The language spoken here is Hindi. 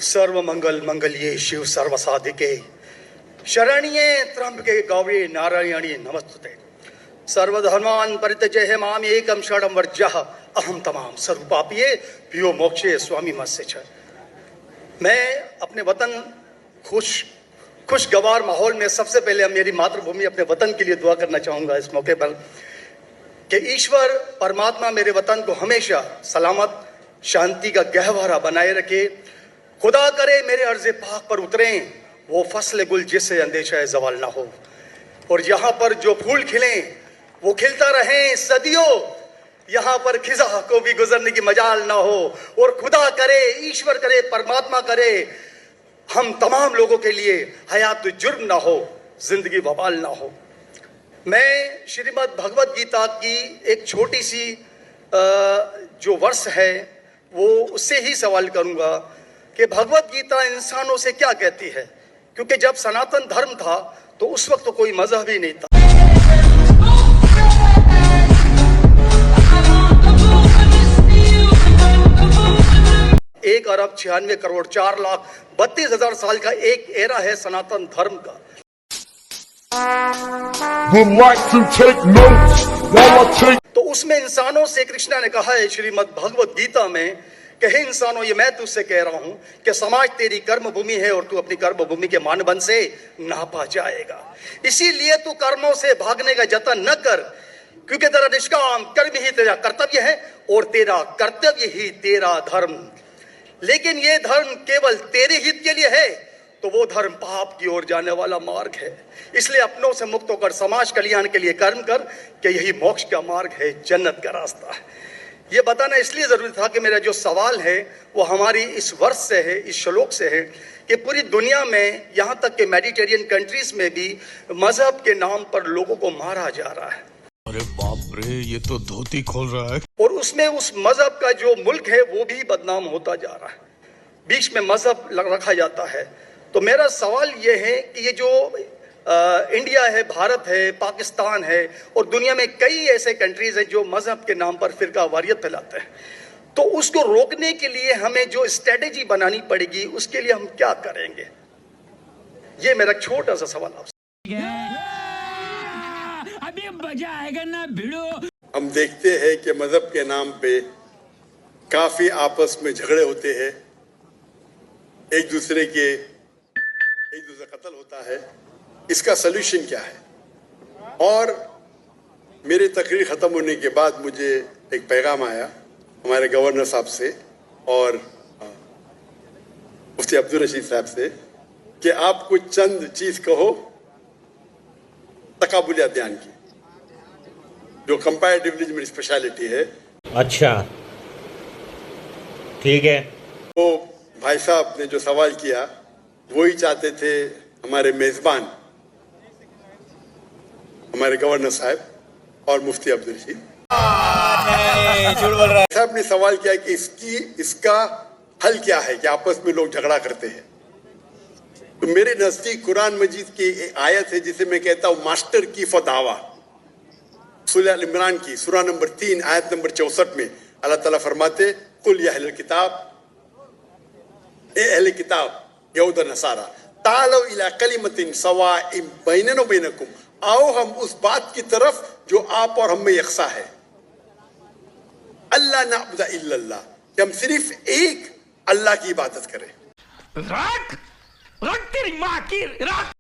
सर्व मंगल मंगल्ये शिव सर्व साधिके शरण्ये त्र्यंबके गौरी नारायणी नमस्ते। सर्वधर्मान् परित्यज्य माम एकम शरणं वर्जः अहम तमाम सर्वपापिये प्रियो मोक्षे स्वामी मत्स्य छ। मैं अपने वतन खुशगवार माहौल में सबसे पहले मेरी मातृभूमि अपने वतन के लिए दुआ करना चाहूँगा इस मौके पर कि ईश्वर परमात्मा मेरे वतन को हमेशा सलामत शांति का गहवारा बनाए रखे। खुदा करे मेरे अर्ज़े पाक पर उतरें वो फसल गुल जिससे अंदेशा जवाल ना हो, और यहाँ पर जो फूल खिलें वो खिलता रहें सदियों, यहाँ पर खिजा को भी गुजरने की मजाल ना हो। और खुदा करे, ईश्वर करे, परमात्मा करे हम तमाम लोगों के लिए हयात जुर्म ना हो, जिंदगी वबाल ना हो। मैं श्रीमद् भगवत गीता की एक छोटी सी जो वर्ष है वो उससे ही सवाल करूंगा कि भगवत गीता इंसानों से क्या कहती है, क्योंकि जब सनातन धर्म था तो उस वक्त तो कोई मजहब ही नहीं था। 1,96,4,32,000 साल का एक एरा है सनातन धर्म का। तो उसमें इंसानों से कृष्णा ने कहा है श्रीमद् भगवत गीता में कि हे इंसानों, ये मैं तुझसे कह रहा हूं कि समाज तेरी कर्म भूमि है और तू अपनी कर्म भूमि के मानदंड से नापा जाएगा। इसीलिए तू कर्मों से भागने का जतन न कर, क्योंकि तेरा निष्काम कर्म ही तेरा कर्तव्य है और तेरा कर्तव्य ही तेरा धर्म। लेकिन ये धर्म केवल तेरे हित के लिए है तो वो धर्म पाप की ओर जाने वाला मार्ग है। इसलिए अपनों से मुक्त होकर समाज कल्याण के लिए कर्म कर कि यही मोक्ष का मार्ग है, जन्नत का रास्ता है। ये बताना इसलिए जरूरी था कि मेरा जो सवाल है वो हमारी इस वर्ष से है, इस श्लोक से है कि पूरी दुनिया में यहाँ तक कि मेडिटेरियन कंट्रीज में भी मजहब के नाम पर लोगों को मारा जा रहा है। अरे बाप रे, ये तो धोती खोल रहा है। और उसमें उस मजहब का जो मुल्क है वो भी बदनाम होता जा रहा है, बीच में मजहब रखा जाता है। तो मेरा सवाल ये है कि ये जो इंडिया है, भारत है, पाकिस्तान है और दुनिया में कई ऐसे कंट्रीज हैं जो मजहब के नाम पर फिरका वारियत फैलाते हैं, तो उसको रोकने के लिए हमें जो स्ट्रेटेजी बनानी पड़ेगी उसके लिए हम क्या करेंगे? ये मेरा छोटा सा सवाल आपसे। अभी मजा आएगा ना भिड़ो। हम देखते हैं कि मजहब के नाम पे काफी आपस में झगड़े होते हैं, एक दूसरे का कत्ल होता है। इसका सलूशन क्या है? और मेरी तकरीर खत्म होने के बाद मुझे एक पैगाम आया हमारे गवर्नर साहब से और मुफ्ती अब्दुल रशीद साहब से कि आप कुछ चंद चीज कहो तकाबुलियत ध्यान की, जो कंपैरेटिवली मेरी स्पेशलिटी है। अच्छा ठीक है। तो भाई साहब ने जो सवाल किया वही चाहते थे हमारे मेजबान, हमारे गवर्नर साहब और मुफ्ती अब्दुल रशीद साहब ने सवाल किया कि इसका हल क्या है कि आपस में लोग झगड़ा करते हैं। तो मेरे नजदीक कुरान मजीद की एक आयत है जिसे मैं कहता हूं मास्टर की फदावा, सूरह अल इमरान की सूरह नंबर 3 आयत नंबर 64 में अल्लाह ताला फरमाते कुल या अहले किताब, ए अहले किताब यहूद और नसारा तालो इला कलिमतिन सवाइम बैनना व बैनकुम, आओ हम उस बात की तरफ जो आप और हम में यकसा है। अल्लाह नअबुद इल्लल्लाह, कि हम सिर्फ एक अल्लाह की इबादत करें। रख तेरी माँ की रख।